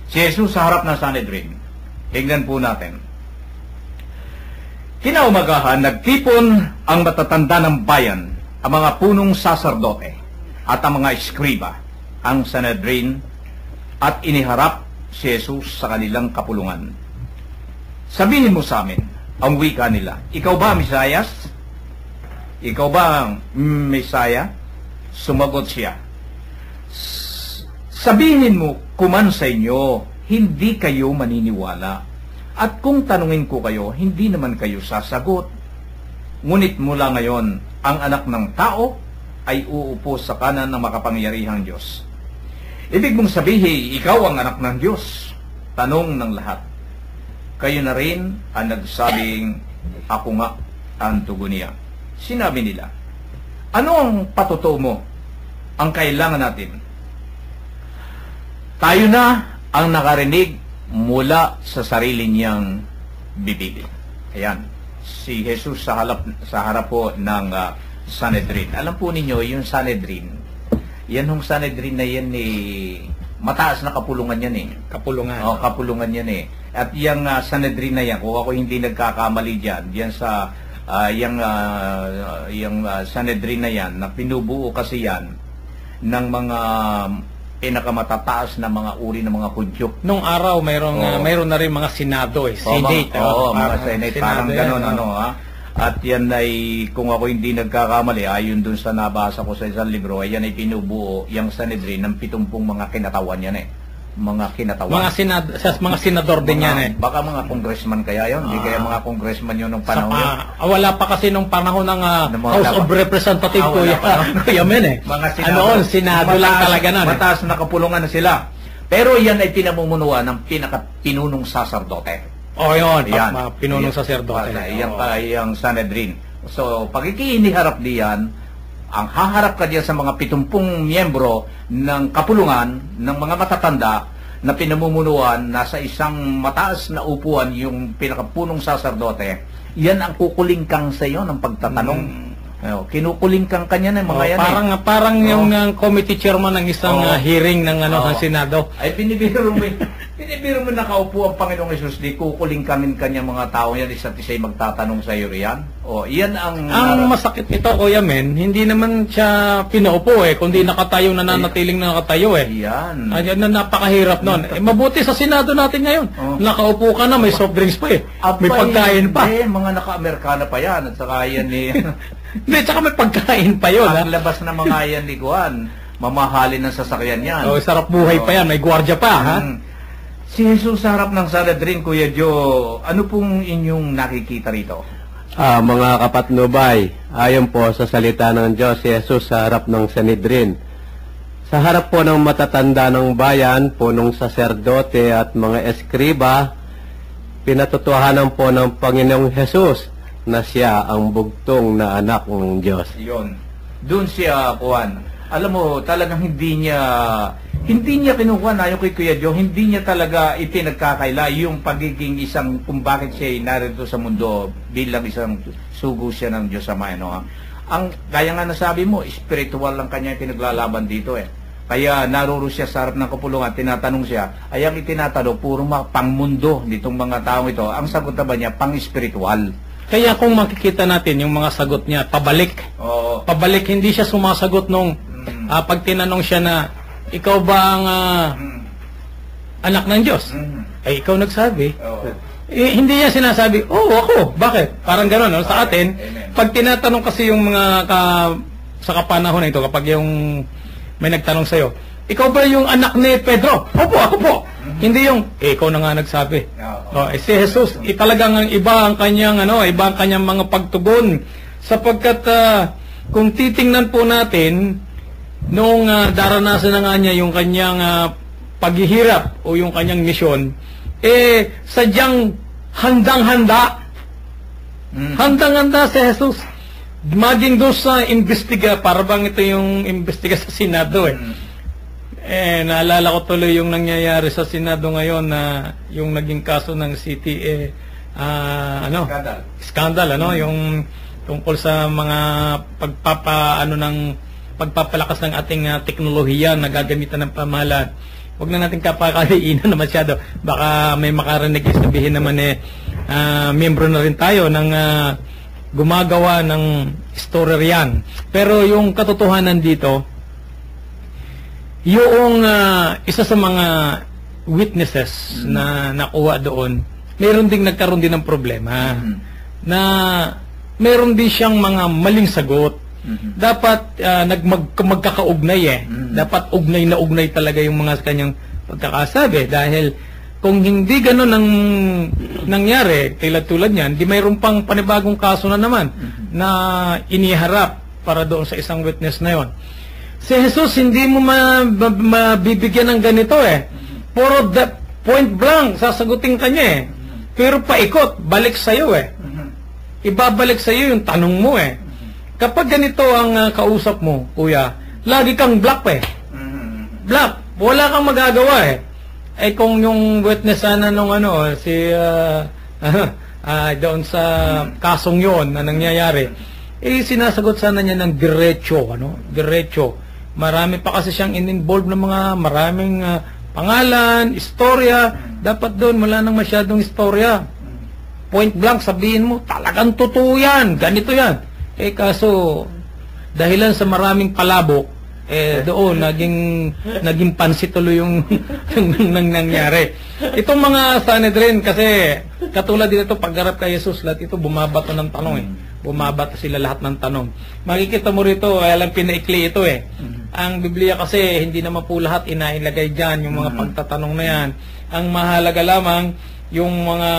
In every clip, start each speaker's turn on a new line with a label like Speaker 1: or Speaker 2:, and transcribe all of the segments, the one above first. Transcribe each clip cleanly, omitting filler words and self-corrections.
Speaker 1: Si Jesus sa harap ng Sanhedrin. Tingnan po natin. Kinaumagahan, nagtipon ang matatanda ng bayan, ang mga punong saserdote at ang mga eskriba, ang Sanhedrin, at iniharap si Jesus sa kanilang kapulungan. Sabihin mo sa amin, ang wika nila, ikaw ba, Mesayas? Ikaw ba ang Mesaya? Sumagot siya, sabihin mo kuman sa inyo, hindi kayo maniniwala. At kung tanungin ko kayo, hindi naman kayo sasagot. Ngunit mula ngayon, ang anak ng tao ay uupo sa kanan ng makapangyarihang Diyos. Ibig mong sabihin, ikaw ang anak ng Diyos. Tanong ng lahat. Kayo na rin ang nagsabing, ako nga ang tugon niya. Sinabi nila, ano ang patotoo mo? Ang kailangan natin. Tayo na ang nakarinig mula sa sarili niyang bibig. Ayan. Si Jesus sa harap po ng Sanhedrin. Alam po ninyo, yung Sanhedrin, yan yung Sanhedrin na yan mataas na kapulungan yan
Speaker 2: Kapulungan.
Speaker 1: O, kapulungan yan At yung Sanhedrin na yan, kung ako hindi nagkakamali dyan, yan sa yung Sanhedrin na yan, na pinubuo kasi yan ng mga pinakamatataas na mga uri ng mga Hudyo.
Speaker 2: Nung araw, mayroon na rin mga senado Senate.
Speaker 1: Mga Senate, parang gano'n, At yan ay, kung ako hindi nagkakamali, ayon dun sa nabasa ko sa isang libro, ay yan ay pinubuo, yung Sanhedrin, ng 70 mga kinatawan yan Mga kinatawan.
Speaker 2: Mga senador din yan
Speaker 1: Baka mga congressman kaya yun. Hindi kaya mga congressman yun nung panahon yun.
Speaker 2: Wala pa kasi nung panahon ng House of Representatives, Kuya Men
Speaker 1: Mga senado.
Speaker 2: Senado lang talaga na.
Speaker 1: Mataas na kapulungan na sila. Pero yan ay pinamumunuan ng pinunong saserdote.
Speaker 2: Yun. Pinunong saserdote.
Speaker 1: Yan pa yung Sanhedrin. So, pag ikiniharap diyan, ang haharap ka diyan sa mga 70 miyembro ng kapulungan ng mga matatanda na pinamumunuan na sa isang mataas na upuan yung pinakapunong saserdote, yan ang kukulingkang sa iyo ng pagtatanong. Kinukulingkang kanya ng mga yan.
Speaker 2: Parang yung committee chairman ng isang hearing ng ng Senado.
Speaker 1: Ay binibiro mo nakaupo ang Panginoong Hesus, di kukulingkangin kanya mga tao yan, isa't isa'y magtatanong sa iyo riyan. Yan ang
Speaker 2: masakit nito, Kuya Men, hindi naman siya pinaupo kundi nakatayo, nananatiling nakatayo
Speaker 1: Yan.
Speaker 2: Ayan na napakahirap nun. Mabuti sa Senado natin ngayon. Nakaupo ka na, may soft drinks pa may pagkain pa.
Speaker 1: Mga naka-Amerikana pa yan, at saka yan
Speaker 2: Hindi, tsaka may pagkain pa yun.
Speaker 1: Ang labas na mga yan, liguan, mamahalin ng sasakyan yan.
Speaker 2: Sarap buhay pa yan, may gwardiya pa,
Speaker 1: Si Jesus sa harap ng Sanhedrin, Kuya Joe, ano pong inyong nakikita rito?
Speaker 3: Mga kapatnubay, ayon po sa salita ng Diyos, si Jesus sa harap ng Sanhedrin. Sa harap po ng matatanda ng bayan, punong saserdote at mga eskriba, pinatotohanan po ng Panginoong Jesus na siya ang bugtong na anak ng Diyos.
Speaker 1: Yun. Doon siya, Juan. Alam mo, talagang hindi niya kinukuha na yung kay Kuya Joe, hindi niya talaga ipinagkakaila yung pagiging isang, kung bakit siya narito sa mundo bilang isang sugo siya ng Diyos Ama. Ang, kaya nga nasabi mo, spiritual lang kanya pinaglalaban dito Kaya naruro siya sa harap ng kapulungan, tinatanong siya, ay ang itinatanong, puro pangmundo nitong mga taong ito. Ang sagot na ba niya, pang-spiritual.
Speaker 2: Kaya kung makikita natin yung mga sagot niya, pabalik. Pabalik, hindi siya sumasagot nung pag tinanong siya na, ikaw ba ang anak ng Diyos? Ay, ikaw nagsabi. Hindi niya sinasabi, ako. Bakit? Parang gano'n. Sa atin, pag tinatanong kasi yung mga sa kapanahon na ito, kapag yung may nagtanong sa'yo, ikaw ba yung anak ni Pedro? Opo, ako po. Hindi yung, ikaw na nga nagsabi. Si Jesus, talagang iba ang kanyang, iba ang kanyang mga pagtugon. Sapagkat, kung titingnan po natin, noong daranasan na nga niya yung kanyang paghihirap o yung kanyang misyon, sadyang handang-handa. Handang-handa si Jesus. Maging doon sa investiga, para bang ito yung investiga sa Senado naalala ko tuloy yung nangyayari sa Senado ngayon na yung naging kaso ng CTA scandal yung tungkol sa mga pagpapalakas ng ating teknolohiya na gagamitan ng pamahalaan. wag na natin kapakaliinan na masyado. Baka may makarinig sabihin naman miyembro na rin tayo ng gumagawa ng story riyan. Pero yung katotohanan dito, yung isa sa mga witnesses na nakuha doon, meron ding nagkaroon din ng problema na meron din siyang mga maling sagot. Dapat magkakaugnay dapat ugnay na ugnay talaga yung mga kanyang pagkakasabi, dahil kung hindi gano'n ang nangyari, tulad niyan, di mayroon pang panibagong kaso na naman na iniharap para doon sa isang witness na yon. Si Jesus hindi mo mabibigyan ng ganito puro point blank sasagutin kanya pero paikot, balik sa'yo ibabalik sa'yo yung tanong mo Kapag ganito ang kausap mo, kuya, lagi kang black black, wala kang magagawa kung yung witness sana nung doon sa kasong yon na nangyayari, sinasagot sana niya ng diretso. Marami pa kasi siyang in-involve ng mga maraming pangalan, istorya. Dapat doon wala nang masyadong istorya. Point blank sabihin mo, talagang totoo yan, ganito yan. Kaso, dahilan sa maraming palabok, doon, naging pansit tuloy yung nangyari. Itong mga Sanhedrin, kasi, katulad dito, paggarap kay Jesus, lahat ito, bumabato ng tanong Bumabato sila lahat ng tanong. Makikita mo rito, alam, pinaikli ito Ang Biblia kasi, hindi naman po lahat inailagay dyan, yung mga pagtatanong na yan. Ang mahalaga lamang, yung mga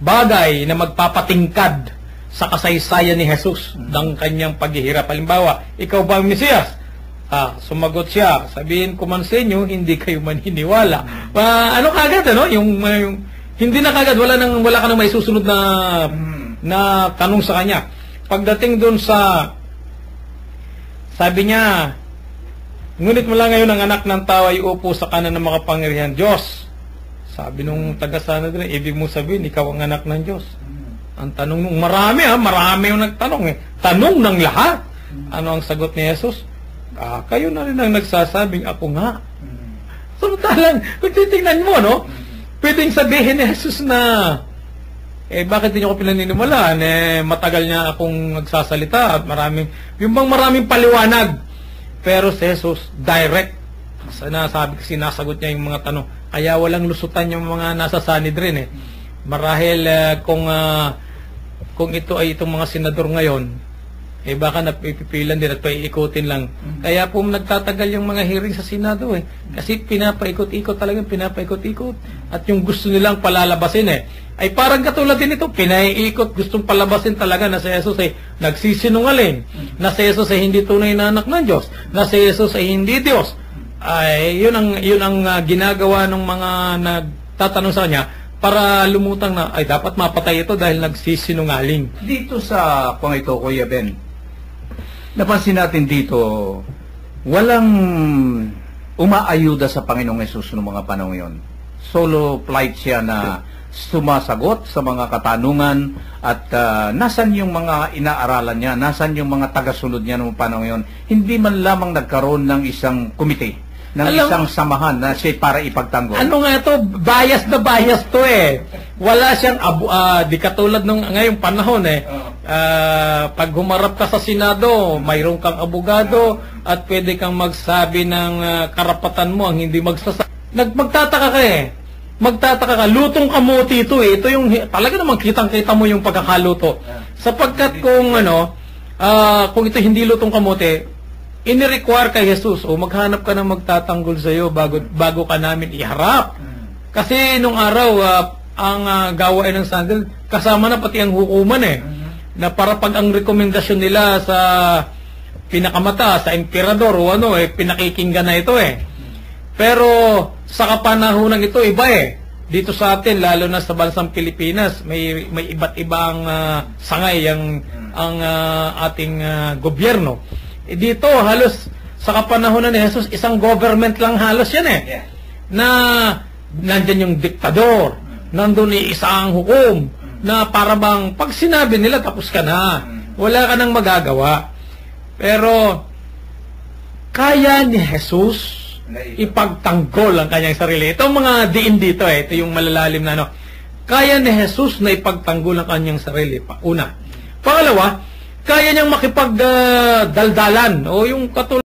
Speaker 2: bagay na magpapatingkad sa kasaysayan ni Jesus ng kanyang paghihirap. Halimbawa, ikaw ba ang Mesiyas? Sumagot siya, sabihin ko man sa inyo, hindi kayo maniniwala. Ano kagad, Yung hindi na kagad, wala ka nang may susunod na tanong sa kanya. Pagdating doon sa, sabi niya, ngunit mula ngayon ang anak ng tao ay upo sa kanan ng makapangyarihan Diyos. Sabi nung taga-Sanhedrin, ibig mo sabihin, ikaw ang anak ng Diyos. Ang tanong nung marami yung nagtanong Tanong ng lahat. Ano ang sagot ni Jesus? Kayo na rin ang nagsasabing ako nga. Samantalang, kung titingnan mo, pwedeng sabihin ni Jesus na, bakit hindi ako pinaniniwalaan? Matagal niya akong nagsasalita at maraming paliwanag. Pero si Jesus, direct. Sinasagot niya yung mga tanong. Kaya walang lusutan yung mga nasa Sanhedrin Marahil kung ito ay itong mga senador ngayon, baka napipipilan din at paiikutin lang. Kaya po nagtatagal yung mga hearing sa Senado Kasi pinapaikot-ikot talagang pinapaikot-ikot. At yung gusto nilang palalabasin ay parang katulad din ito, pinaiikot, gustong palabasin talaga na si Jesus ay nagsisinungaling, na si Jesus ay hindi tunay na anak ng Diyos, na si Jesus ay hindi Diyos. Yun ang ginagawa ng mga nagtatanong sa kanya, para lumutang na, ay dapat mapatay ito dahil nagsisinungaling.
Speaker 1: Dito sa ito, Kuya Ben, napansin natin dito, walang umaayuda sa Panginoong Hesus noong mga panahon yon. Solo flight siya na sumasagot sa mga katanungan at nasan yung mga inaaralan niya, nasan yung mga tagasunod niya noong panahon yon. Hindi man lamang nagkaroon ng isang komite, ng isang samahan na siya para ipagtanggol.
Speaker 2: Ano nga ito? Bias na bias to Wala siyang, di katulad nung ngayong panahon pag humarap ka sa Senado, mayroon kang abogado at pwede kang magsabi ng karapatan mo ang hindi magsasabi. Magtataka ka Magtataka ka, lutong kamuti ito Ito yung, talaga namang kitang-kita mo yung pagkakaluto. Sapagkat kung ito hindi lutong kamuti, ini-require kay Jesus, maghanap ka ng magtatanggol sa iyo bago ka namin iharap. Kasi nung araw, ang gawain ng Sanhedrin, kasama na pati ang hukuman na para pag ang rekomendasyon nila sa pinakamata, sa emperador o pinakikinggan na ito Pero sa kapanahunan ito, iba Dito sa atin, lalo na sa bansang Pilipinas, may iba't ibang sangay ang ating gobyerno. Dito, halos sa kapanahonan ni Jesus, isang government lang halos yan Na nandyan yung diktador, nandun isang hukom, na para bang pag sinabi nila, tapos ka na. Wala ka nang magagawa. Pero, kaya ni Jesus ipagtanggol ang kanyang sarili. Ito ang mga diin dito ito yung malalalim na ano. Kaya ni Jesus na ipagtanggol ang kanyang sarili. Una. Pangalawa, kaya niyang makipagdaldalan o yung katulad